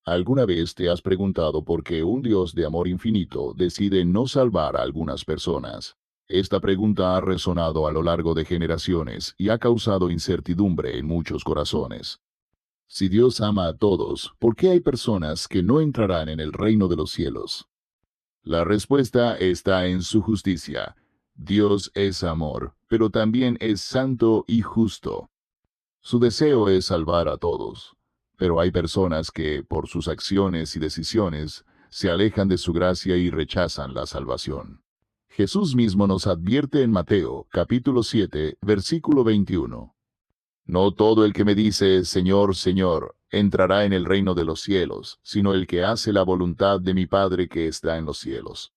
¿Alguna vez te has preguntado por qué un Dios de amor infinito decide no salvar a algunas personas? Esta pregunta ha resonado a lo largo de generaciones y ha causado incertidumbre en muchos corazones. Si Dios ama a todos, ¿por qué hay personas que no entrarán en el reino de los cielos? La respuesta está en su justicia. Dios es amor, pero también es santo y justo. Su deseo es salvar a todos, pero hay personas que, por sus acciones y decisiones, se alejan de su gracia y rechazan la salvación. Jesús mismo nos advierte en Mateo, capítulo 7, versículo 21. No todo el que me dice, Señor, Señor, entrará en el reino de los cielos, sino el que hace la voluntad de mi Padre que está en los cielos.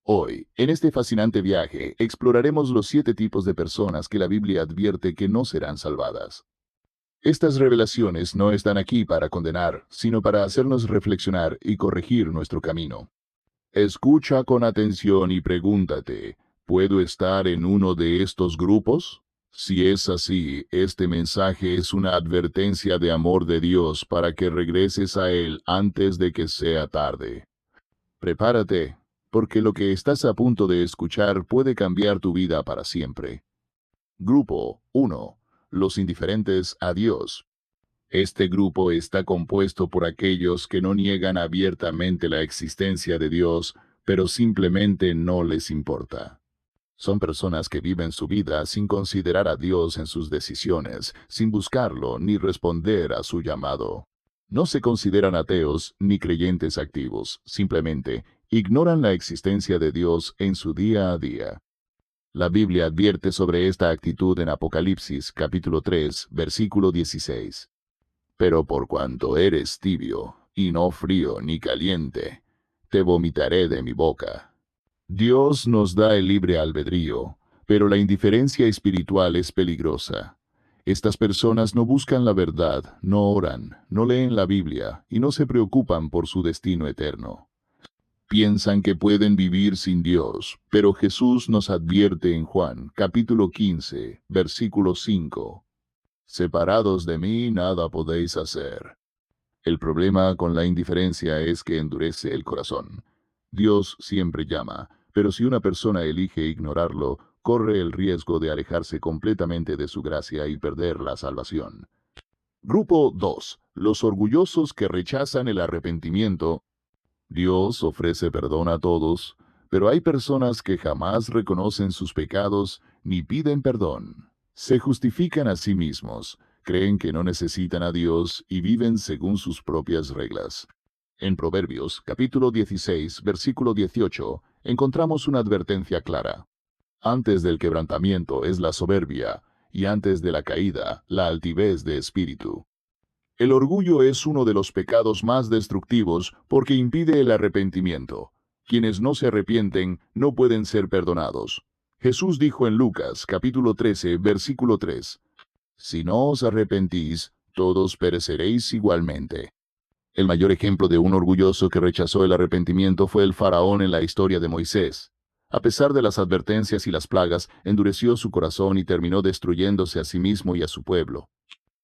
Hoy, en este fascinante viaje, exploraremos los 7 tipos de personas que la Biblia advierte que no serán salvadas. Estas revelaciones no están aquí para condenar, sino para hacernos reflexionar y corregir nuestro camino. Escucha con atención y pregúntate, ¿puedo estar en uno de estos grupos? Si es así, este mensaje es una advertencia de amor de Dios para que regreses a Él antes de que sea tarde. Prepárate, porque lo que estás a punto de escuchar puede cambiar tu vida para siempre. Grupo 1. Los indiferentes a Dios. Este grupo está compuesto por aquellos que no niegan abiertamente la existencia de Dios, pero simplemente no les importa. Son personas que viven su vida sin considerar a Dios en sus decisiones, sin buscarlo ni responder a su llamado. No se consideran ateos ni creyentes activos, simplemente ignoran la existencia de Dios en su día a día. La Biblia advierte sobre esta actitud en Apocalipsis capítulo 3, versículo 16. Pero por cuanto eres tibio, y no frío ni caliente, te vomitaré de mi boca. Dios nos da el libre albedrío, pero la indiferencia espiritual es peligrosa. Estas personas no buscan la verdad, no oran, no leen la Biblia y no se preocupan por su destino eterno. Piensan que pueden vivir sin Dios, pero Jesús nos advierte en Juan, capítulo 15, versículo 5. Separados de mí nada podéis hacer. El problema con la indiferencia es que endurece el corazón. Dios siempre llama, pero si una persona elige ignorarlo, corre el riesgo de alejarse completamente de su gracia y perder la salvación. Grupo 2. Los orgullosos que rechazan el arrepentimiento. Dios ofrece perdón a todos, pero hay personas que jamás reconocen sus pecados ni piden perdón. Se justifican a sí mismos, creen que no necesitan a Dios y viven según sus propias reglas. En Proverbios, capítulo 16, versículo 18, encontramos una advertencia clara. Antes del quebrantamiento es la soberbia, y antes de la caída, la altivez de espíritu. El orgullo es uno de los pecados más destructivos porque impide el arrepentimiento. Quienes no se arrepienten no pueden ser perdonados. Jesús dijo en Lucas, capítulo 13, versículo 3, Si no os arrepentís, todos pereceréis igualmente. El mayor ejemplo de un orgulloso que rechazó el arrepentimiento fue el faraón en la historia de Moisés. A pesar de las advertencias y las plagas, endureció su corazón y terminó destruyéndose a sí mismo y a su pueblo.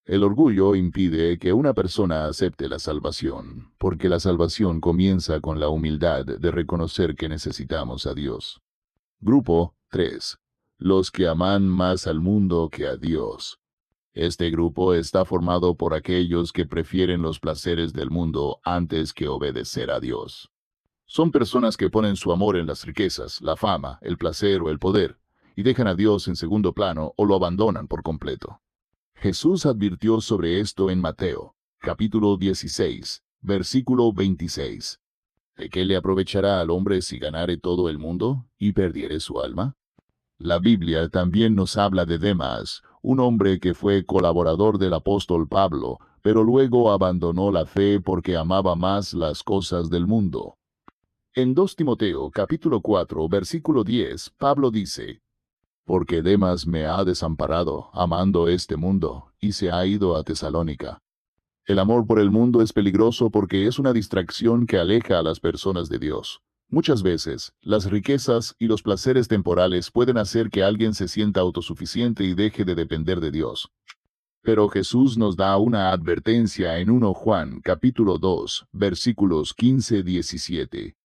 El orgullo impide que una persona acepte la salvación, porque la salvación comienza con la humildad de reconocer que necesitamos a Dios. Grupo 3. Los que aman más al mundo que a Dios. Este grupo está formado por aquellos que prefieren los placeres del mundo antes que obedecer a Dios. Son personas que ponen su amor en las riquezas, la fama, el placer o el poder, y dejan a Dios en segundo plano o lo abandonan por completo. Jesús advirtió sobre esto en Mateo, capítulo 16, versículo 26. ¿De qué le aprovechará al hombre si ganare todo el mundo y perdiere su alma? La Biblia también nos habla de Demas, un hombre que fue colaborador del apóstol Pablo, pero luego abandonó la fe porque amaba más las cosas del mundo. En 2 Timoteo, capítulo 4, versículo 10, Pablo dice, Porque Demas me ha desamparado, amando este mundo, y se ha ido a Tesalónica. El amor por el mundo es peligroso porque es una distracción que aleja a las personas de Dios. Muchas veces, las riquezas y los placeres temporales pueden hacer que alguien se sienta autosuficiente y deje de depender de Dios. Pero Jesús nos da una advertencia en 1 Juan capítulo 2, versículos 15-17.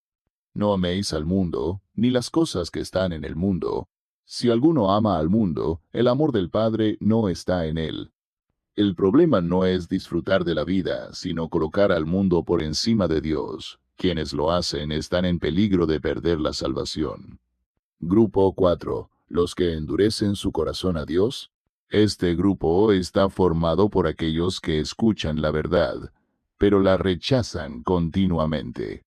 No améis al mundo, ni las cosas que están en el mundo. Si alguno ama al mundo, el amor del Padre no está en él. El problema no es disfrutar de la vida, sino colocar al mundo por encima de Dios. Quienes lo hacen están en peligro de perder la salvación. Grupo 4. Los que endurecen su corazón a Dios. Este grupo está formado por aquellos que escuchan la verdad, pero la rechazan continuamente.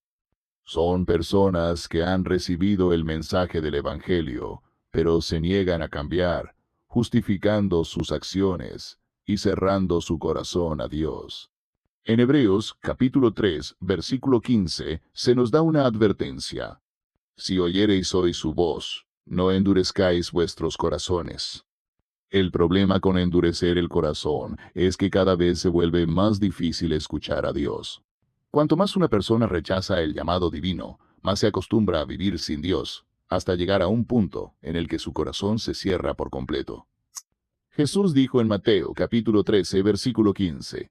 Son personas que han recibido el mensaje del Evangelio, pero se niegan a cambiar, justificando sus acciones y cerrando su corazón a Dios. En Hebreos capítulo 3, versículo 15, se nos da una advertencia. Si oyereis hoy su voz, no endurezcáis vuestros corazones. El problema con endurecer el corazón es que cada vez se vuelve más difícil escuchar a Dios. Cuanto más una persona rechaza el llamado divino, más se acostumbra a vivir sin Dios, hasta llegar a un punto en el que su corazón se cierra por completo. Jesús dijo en Mateo capítulo 13, versículo 15,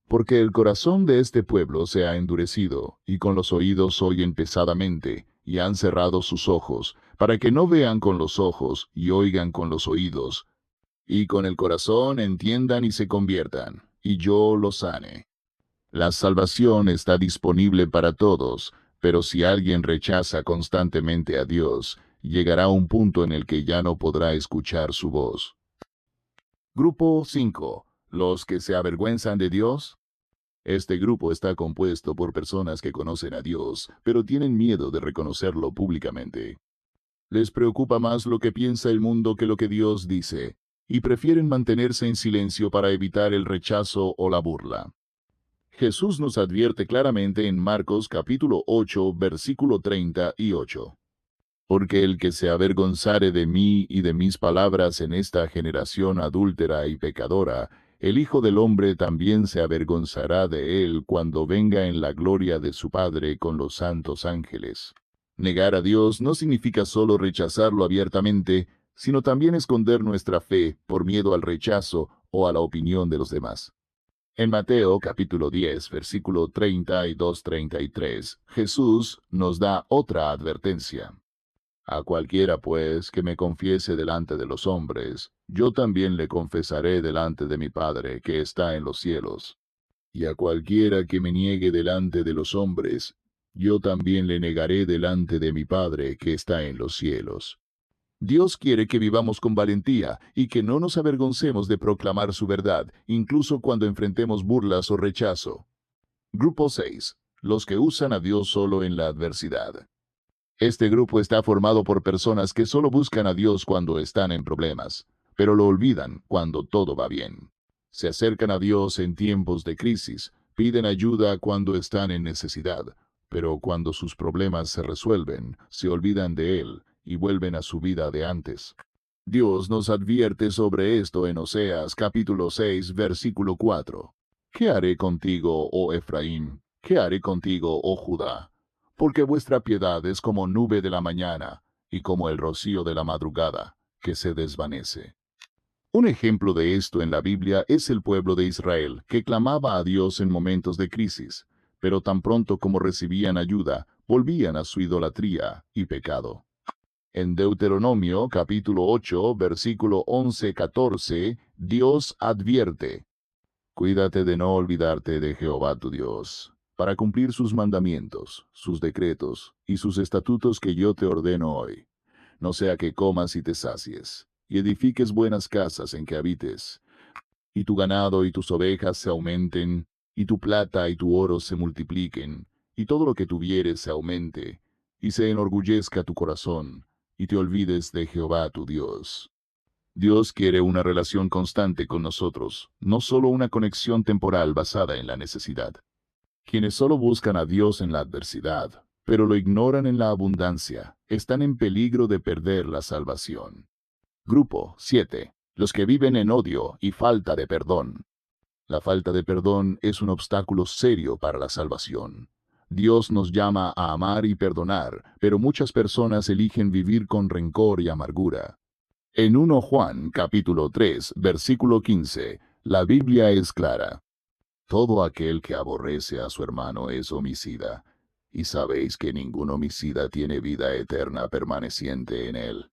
porque el corazón de este pueblo se ha endurecido, y con los oídos oyen pesadamente, y han cerrado sus ojos, para que no vean con los ojos, y oigan con los oídos, y con el corazón entiendan y se conviertan, y yo los sane. La salvación está disponible para todos, pero si alguien rechaza constantemente a Dios, llegará un punto en el que ya no podrá escuchar su voz. Grupo 5. Los que se avergüenzan de Dios. Este grupo está compuesto por personas que conocen a Dios, pero tienen miedo de reconocerlo públicamente. Les preocupa más lo que piensa el mundo que lo que Dios dice, y prefieren mantenerse en silencio para evitar el rechazo o la burla. Jesús nos advierte claramente en Marcos capítulo 8, versículo 38. Porque el que se avergonzare de mí y de mis palabras en esta generación adúltera y pecadora, el Hijo del Hombre también se avergonzará de él cuando venga en la gloria de su Padre con los santos ángeles. Negar a Dios no significa solo rechazarlo abiertamente, sino también esconder nuestra fe por miedo al rechazo o a la opinión de los demás. En Mateo capítulo 10, versículo 32-33, Jesús nos da otra advertencia. A cualquiera, pues, que me confiese delante de los hombres, yo también le confesaré delante de mi Padre que está en los cielos. Y a cualquiera que me niegue delante de los hombres, yo también le negaré delante de mi Padre que está en los cielos. Dios quiere que vivamos con valentía y que no nos avergoncemos de proclamar su verdad, incluso cuando enfrentemos burlas o rechazo. Grupo 6. Los que usan a Dios solo en la adversidad. Este grupo está formado por personas que solo buscan a Dios cuando están en problemas, pero lo olvidan cuando todo va bien. Se acercan a Dios en tiempos de crisis, piden ayuda cuando están en necesidad, pero cuando sus problemas se resuelven, se olvidan de Él y vuelven a su vida de antes. Dios nos advierte sobre esto en Oseas capítulo 6, versículo 4. ¿Qué haré contigo, oh Efraín? ¿Qué haré contigo, oh Judá? Porque vuestra piedad es como nube de la mañana, y como el rocío de la madrugada, que se desvanece. Un ejemplo de esto en la Biblia es el pueblo de Israel, que clamaba a Dios en momentos de crisis, pero tan pronto como recibían ayuda, volvían a su idolatría y pecado. En Deuteronomio capítulo 8, versículo 11-14, Dios advierte: Cuídate de no olvidarte de Jehová tu Dios, para cumplir sus mandamientos, sus decretos y sus estatutos que yo te ordeno hoy. No sea que comas y te sacies, y edifiques buenas casas en que habites, y tu ganado y tus ovejas se aumenten, y tu plata y tu oro se multipliquen, y todo lo que tuvieres se aumente, y se enorgullezca tu corazón, y te olvides de Jehová tu Dios. Dios quiere una relación constante con nosotros, no solo una conexión temporal basada en la necesidad. Quienes solo buscan a Dios en la adversidad, pero lo ignoran en la abundancia, están en peligro de perder la salvación. Grupo 7. Los que viven en odio y falta de perdón. La falta de perdón es un obstáculo serio para la salvación. Dios nos llama a amar y perdonar, pero muchas personas eligen vivir con rencor y amargura. En 1 Juan capítulo 3, versículo 15, La Biblia es clara. Todo aquel que aborrece a su hermano es homicida, y sabéis que ningún homicida tiene vida eterna permaneciente en él.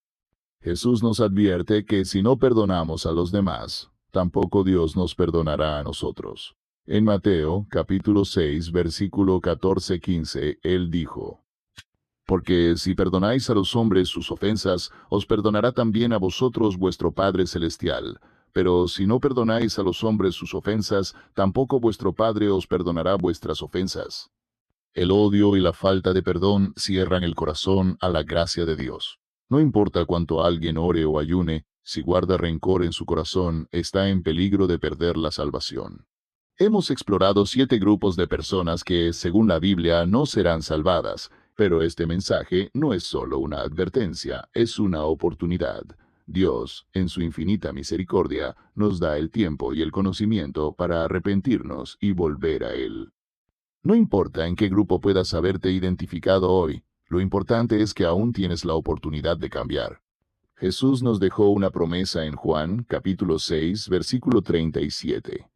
Jesús nos advierte que si no perdonamos a los demás, tampoco Dios nos perdonará a nosotros. En Mateo, capítulo 6, versículo 14-15, Él dijo: Porque si perdonáis a los hombres sus ofensas, os perdonará también a vosotros vuestro Padre Celestial. Pero si no perdonáis a los hombres sus ofensas, tampoco vuestro Padre os perdonará vuestras ofensas. El odio y la falta de perdón cierran el corazón a la gracia de Dios. No importa cuánto alguien ore o ayune, si guarda rencor en su corazón, está en peligro de perder la salvación. Hemos explorado 7 grupos de personas que, según la Biblia, no serán salvadas, pero este mensaje no es solo una advertencia, es una oportunidad. Dios, en su infinita misericordia, nos da el tiempo y el conocimiento para arrepentirnos y volver a Él. No importa en qué grupo puedas haberte identificado hoy, lo importante es que aún tienes la oportunidad de cambiar. Jesús nos dejó una promesa en Juan, capítulo 6, versículo 37.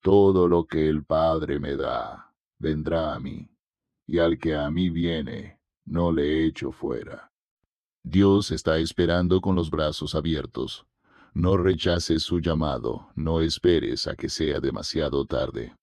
Todo lo que el Padre me da, vendrá a mí, y al que a mí viene, no le echo fuera. Dios está esperando con los brazos abiertos. No rechaces su llamado, no esperes a que sea demasiado tarde.